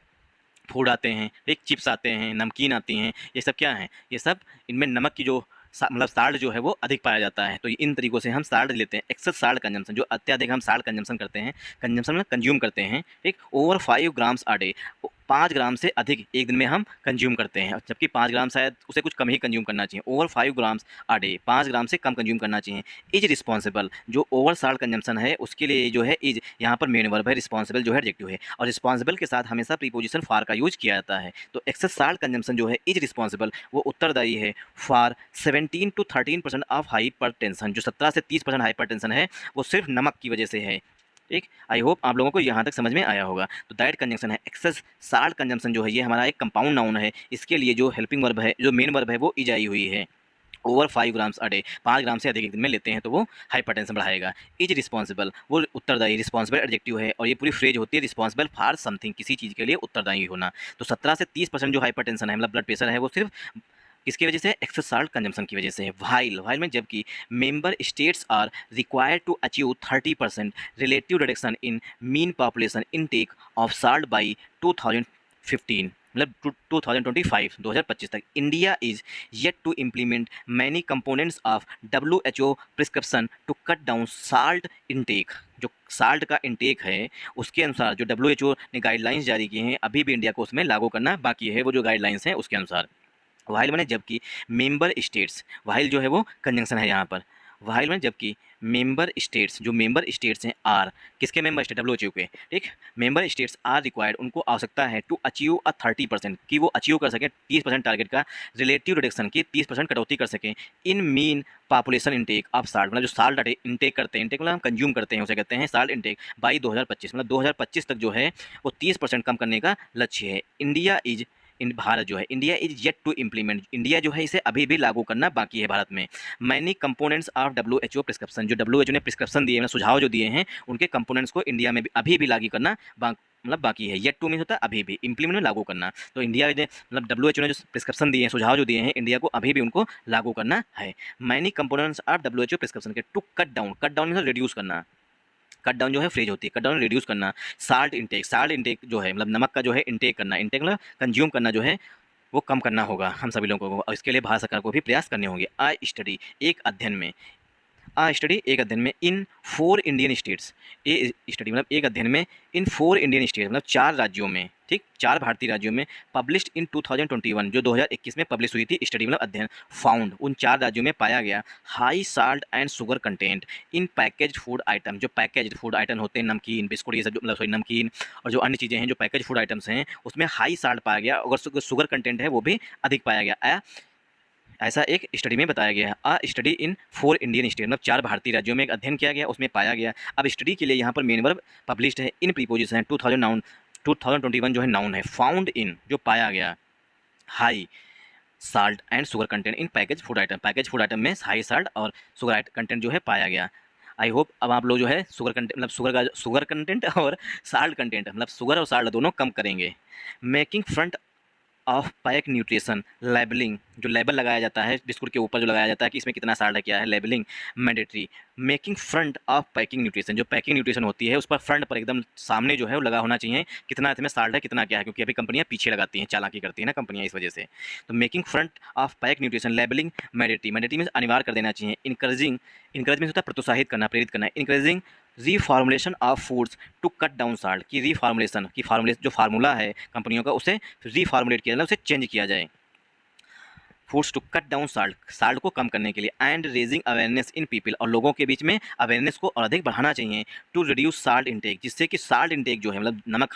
फूड आते हैं, एक चिप्स आते हैं, नमकीन आती हैं, ये सब क्या हैं, ये सब इनमें नमक की जो मतलब साल्ट जो है वो अधिक पाया जाता है। तो इन तरीक़ों से हम साल्ट लेते हैं। एक्सेस साल्ट कंजम्पशन, जो अत्यधिक हम साल्ट कंजम्पशन करते हैं, कंजम्पशन में कंज्यूम करते हैं, ठीक, ओवर 5 ग्राम्स आ डे, 5 ग्राम से अधिक एक दिन में हम कंज्यूम करते हैं, जबकि 5 ग्राम शायद उसे कुछ कम ही कंज्यूम करना चाहिए। ओवर 5 ग्राम्स आ डे, 5 ग्राम से कम कंज्यूम करना चाहिए। इज रिस्पॉन्सिबल, जो ओवर साल्ट कंजम्पशन है उसके लिए जो है इज यहाँ पर मेन वर्ब है, रिस्पॉन्सिबल जो है एडजेक्टिव है, और रिस्पॉन्सिबल के साथ हमेशा प्रीपोजिशन फॉर का यूज किया जाता है। तो एक्सेस साल्ट कंजम्पशन जो है इज रिस्पॉन्सिबल, वो उत्तरदायी है फॉर 17 to 13% ऑफ हाइपरटेंशन, जो 17 से 30% हाइपरटेंशन है वो सिर्फ नमक की वजह से है। ठीक, आई होप आप लोगों को यहाँ तक समझ में आया होगा। तो दैट कंजंक्शन है, एक्सेस साल्ट कंजम्पशन जो है ये हमारा एक कंपाउंड नाउन है, इसके लिए जो हेल्पिंग वर्ब है, जो मेन वर्ब है वो इज आई हुई है। ओवर 5 ग्राम्स अ डे, 5 ग्राम से अधिक एक दिन में लेते हैं तो वो हाइपरटेंशन बढ़ाएगा। इज रिस्पॉन्सिबल, वो उत्तरदायी, रिस्पॉन्सिबल एडजेक्टिव है, और ये पूरी फ्रेज होती है रिस्पॉन्सिबल फॉर समथिंग, किसी चीज़ के लिए उत्तरदायी होना। तो 17 से 30% जो हाइपरटेंशन है, मतलब ब्लड प्रेशर है, वो सिर्फ किसकी वजह से, एक्सेस साल्ट कंजम्पशन की वजह से है। वाइल में जबकि member states are required to achieve 30% relative reduction in mean population intake of salt by 2015, मतलब 2025 तक, India is yet to implement many components of WHO prescription to cut down salt intake. जो साल्ट का इनटेक है उसके अनुसार जो WHO ने गाइडलाइंस जारी किए हैं, अभी भी इंडिया को उसमें लागू करना बाकी है, वो जो गाइडलाइंस हैं उसके अनुसार। वाइल मैंने जबकि मेंबर स्टेट्स, वाइल जो है वो कंजंक्शन है यहाँ पर, वाइल में जबकि मेंबर स्टेट्स, जो मेंबर स्टेट्स हैं आर, किसके मेंबर स्टेट, WHO के, ठीक, मेंबर स्टेट्स आर रिक्वायर्ड, उनको आवश्यकता है टू अचीव 30%, कि वो अचीव कर सकें 30% टारगेट का, रिलेटिव रिडक्शन की 30% कटौती कर सकें in mean population intake of salt, मतलब जो साल्ट इंटेक करते हैं, इंटेक मतलब हम कंज्यूम करते हैं उसे कहते हैं साल्ट इंटेक, बाई 2025, मतलब 2025 तक जो है वो 30% कम करने का लक्ष्य है। इंडिया इज भारत जो है, India is yet to implement, India जो है इसे अभी भी लागू करना बाकी है भारत में। Many components of WHO prescription, जो WHO ने प्रिस्क्रिप्शन दिए हैं, सुझाव जो दिए हैं, उनके कंपोनेंट्स को इंडिया में भी अभी भी लागू करना मतलब बाकी है। येट टू मीन होता है अभी भी, इम्प्लीमेंट में लागू करना। तो इंडिया ने मतलब WHO ने जो प्रिस्क्रिप्शन दिए हैं, सुझाव जो दिए हैं, इंडिया को अभी भी उनको लागू करना है। Many components of WHO prescription के to cut down mean reduce करना, कट डाउन जो है फ्रेज होती है, कट डाउन रिड्यूस करना। साल्ट इंटेक जो है मतलब नमक का जो है इंटेक करना, इंटेक मतलब कंज्यूम करना जो है वो कम करना होगा हम सभी लोगों को, और इसके लिए भारत सरकार को भी प्रयास करने होंगे। आई स्टडी, एक अध्ययन में, स्टडी एक अध्ययन में इन 4 इंडियन स्टेट्स, ए स्टडी मतलब एक अध्ययन में इन 4 इंडियन स्टेट्स मतलब 4 राज्यों में, ठीक, 4 भारतीय राज्यों में, पब्लिश्ड इन 2021, जो 2021 में पब्लिश हुई थी, स्टडी मतलब अध्ययन, फाउंड, उन 4 राज्यों में पाया गया high salt and sugar content in package food item, जो पैकेज फूड आइटम होते हैं, नमकीन, बिस्कुट, ये सब मतलब सॉरी नमकीन और जो अन्य चीज़ें हैं जो पैकेज फूड आइटम्स हैं उसमें हाई साल्ट पाया गया, अगर शुगर कंटेंट है वो भी अधिक पाया गया। ऐसा एक स्टडी में बताया गया है। स्टडी इन 4 इंडियन स्टेट, मतलब 4 भारतीय राज्यों में एक अध्ययन किया गया, उसमें पाया गया। अब स्टडी के लिए यहाँ पर मेन वर्ब पब्लिश्ड है, इन प्रीपोजिशन है, 2021 जो है नाउन है, फाउंड इन जो पाया गया, high salt and sugar content in package food item में हाई साल्ट और शुगर कंटेंट जो है पाया गया। आई होप अब आप लोग जो है शुगर कंटेंट मतलब शुगर कंटेंट और साल्ट कंटेंट मतलब शुगर और साल्ट दोनों कम करेंगे। Making front of pack nutrition labelling, जो लेबल लगाया जाता है बिस्कुट के ऊपर जो लगाया जाता है कि इसमें कितना साल्ट है क्या है, labelling mandatory. Making front of packing nutrition, जो पैकिंग न्यूट्रिशन होती है उस पर फ्रंट पर एकदम सामने जो है वो लगा होना चाहिए कितना इसमें साल्ट है कितना क्या है, क्योंकि अभी कंपनियां पीछे लगाती हैं, चालाकी करती है ना कंपनियां इस वजह से। तो making front of pack nutrition labelling mandatory, mandatory means अनिवार्य कर देना चाहिए। इंकरेजिंग, इंकरेज मीन्स होता है प्रोत्साहित करना, प्रेरित करना। Encouraging reformulation of foods to cut down salt, की रीफॉर्मुलेशन की फार्मूले जो फार्मूला है कंपनियों का उसे रीफॉर्मुलेट किया जाए, उसे चेंज किया जाए। Foods to cut down salt, salt को कम करने के लिए। And raising awareness in people, और लोगों के बीच में अवेयरनेस को और अधिक बढ़ाना चाहिए। टू रिड्यूस साल्ट इंटेक, जिससे कि साल्ट इंटेक जो है मतलब नमक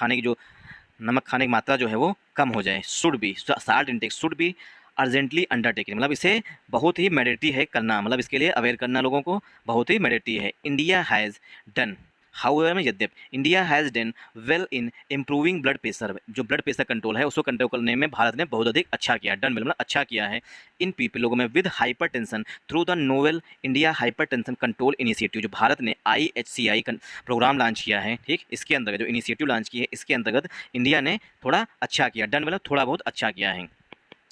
खाने की मात्रा जो है वो कम हो जाए। Should be, salt intake should be urgently undertaking, मतलब इसे बहुत ही मैंडेटरी है करना, मतलब इसके लिए अवेयर करना लोगों को बहुत ही मैंडेटरी है। इंडिया हैज़ डन, हाउएवर में यद्यप, India has done well in improving blood pressure, जो ब्लड प्रेशर कंट्रोल है उसको कंट्रोल करने में भारत ने बहुत अधिक अच्छा किया, डन मतलब अच्छा किया है। इन पीपल, लोगों में, with hyper tension through the novel India hyper tension control initiative, जो भारत ने IHCI प्रोग्राम लॉन्च किया है, ठीक, इसके अंतर्गत जो इनिशिएटिव लॉन्च की है इसके अंतर्गत इंडिया ने थोड़ा अच्छा किया, डन मतलब थोड़ा बहुत अच्छा किया है।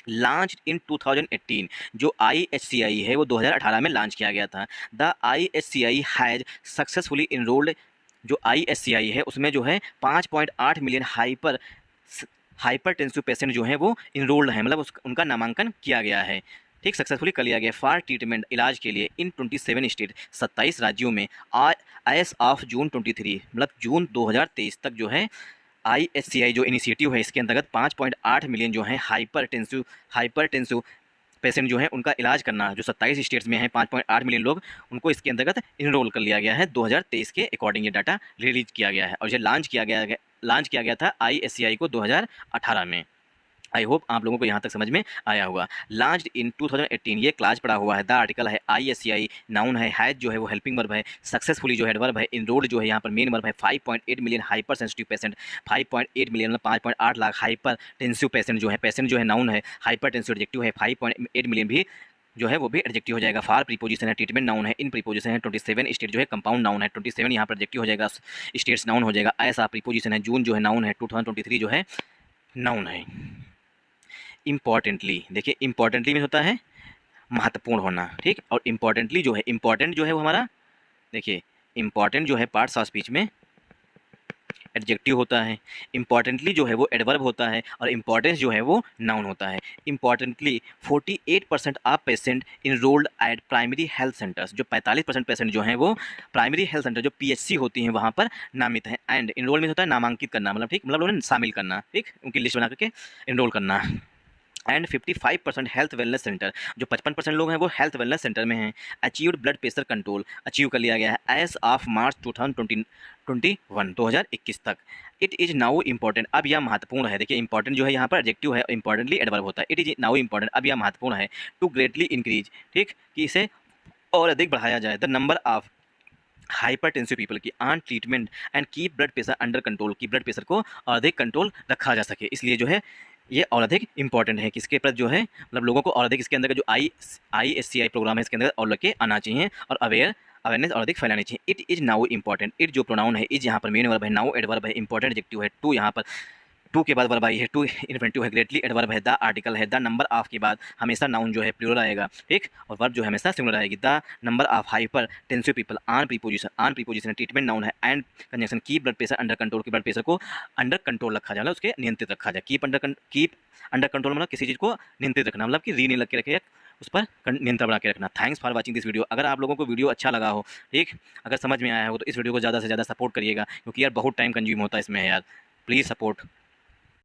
लॉन्च इन 2018, जो IHCI है वो 2018 में लॉन्च किया गया था। The IHCI has successfully enrolled, जो IHCI है उसमें जो है 5.8 मिलियन हाइपरटेंसिव पेशेंट जो हैं वो इनरोल्ड हैं, मतलब उनका नामांकन किया गया है, ठीक, सक्सेसफुली कर लिया गया फॉर ट्रीटमेंट, इलाज के लिए। इन 27 स्टेट, 27 राज्यों में। एस ऑफ जून 23, मतलब जून 2023 तक जो है IHCI जो इनिशिएटिव है इसके अंतर्गत 5.8 मिलियन जो है हाइपरटेंसिव पेशेंट जो है उनका इलाज करना, जो 27 स्टेट्स में हैं 5.8 मिलियन लोग, उनको इसके अंतर्गत इनरोल कर लिया गया है। 2023 के अकॉर्डिंग ये डाटा रिलीज किया गया है, और ये लॉन्च किया गया था IHCI को 2018 में। आई होप आप लोगों को यहाँ तक समझ में आया होगा। लॉन्च्ड इन 2018, ये क्लास पड़ा हुआ है, द आर्टिकल है। IHCI नाउन है, हैज जो है वो हेल्पिंग वर्ब है, सक्सेसफुली जो है एडवर्ब है, इनरोल्ड जो है यहाँ पर मेन वर्ब है। 5.8 million hyper sensitive patient, 5.8 million मतलब 5.8 लाख हाइपर टेंसिव पेशेंट जो है नाउन है, हाइपर टेंसिव एडजेक्टिव है, 5.8 मिलियन भी जो है वो भी एडजेक्टिव हो जाएगा। फार प्रीपोजिशन है, ट्रीटमेंट नाउन है, इन प्रीपोजिशन है। 27 स्टेट जो है कंपाउंड नाउन है, 27 यहाँ पर एडजेक्टिव हो जाएगा, स्टेट्स नाउन हो जाएगा। ऐसा प्रीपोजिशन है, जून जो है नाउन है, 2023 जो है नाउन है। इम्पॉर्टेंटली, देखिए इम्पॉर्टेंटली में होता है महत्वपूर्ण होना, ठीक, और इम्पॉर्टेंटली जो है, इम्पॉर्टेंट जो है वो हमारा, देखिए इम्पॉर्टेंट जो है पार्ट्स ऑफ स्पीच में एडजेक्टिव होता है, इम्पॉर्टेंटली जो है वो एडवर्ब होता है, और इम्पॉर्टेंस जो है वो नाउन होता है। Importantly 48% of patient enrolled eight primary health centres, जो 45% पेशेंट जो हैं वो प्राइमरी हेल्थ सेंटर जो PHC होती हैं वहाँ पर नामित हैं। एंड इनरोल में होता है नामांकित करना, मतलब ठीक, मतलब उन्हें शामिल करना, ठीक, उनकी लिस्ट बना करके इनरोल करना। एंड 55% हेल्थ वेलनेस सेंटर, जो 55% लोग हैं वो हेल्थ वेलनेस सेंटर में हैं। Achieved blood pressure control, achieve कर लिया गया है एज ऑफ मार्च 2021 तक। इट इज़ नाउ इंपॉर्टेंट, अब यह महत्वपूर्ण है। देखिए इंपॉर्टेंट जो है यहाँ पर एडजेक्टिव है, इंपॉर्टेंटली एडवर्ब होता है। इट इज़ नाउ इंपॉर्टेंट, अब यह महत्वपूर्ण है। टू ग्रेटली इंक्रीज, ठीक, कि इसे और अधिक बढ़ाया जाए। The number of hypertensive people की on treatment and keep blood pressure under control, की ब्लड प्रेशर को और अधिक कंट्रोल रखा जा सके, इसलिए जो है ये और अधिक इंपॉर्टेंट है। किसके प्रति जो है, मतलब लोगों को और अधिक इसके अंदर का जो IHCI प्रोग्राम है इसके अंदर और लेके आना चाहिए, और अवेयरनेस और अधिक फैलानी चाहिए। It is now important, it जो प्रोनाउन है, इज यहाँ पर मेन वर्ब है, नाउ एडवर्ब है, इंपॉर्टेंट एडजेक्टिव है। टू यहाँ पर टू के बाद वर्ब आई है, टू इन्फिनिटिव है, ग्रेटली एडवर्ब है, द आर्टिकल है, द नंबर ऑफ के बाद हमेशा नाउन जो है प्लूरल आएगा, ठीक, और वर्ब जो है हमेशा सिंगुलर आएगी। The number of hypertensive people, on preposition treatment noun है, and conjunction keep blood pressure under control, की ब्लड प्रेशर को अंडर कंट्रोल रखा जाए, उसके नियंत्रित रखा जाए। कीप अंडर कंट्रोल मतलब किसी चीज़ को नियंत्रित रखना, मतलब कि री नहीं लग के रखे, उस पर नियंत्रण बना के रखना। Thanks for watching this video. अगर आप लोगों को वीडियो अच्छा लगा हो, ठीक, अगर समझ में आया हो, तो इस वीडियो को ज़्यादा से ज़्यादा सपोर्ट करिएगा, क्योंकि यार बहुत टाइम कंज्यूम होता है इसमें यार। Please support.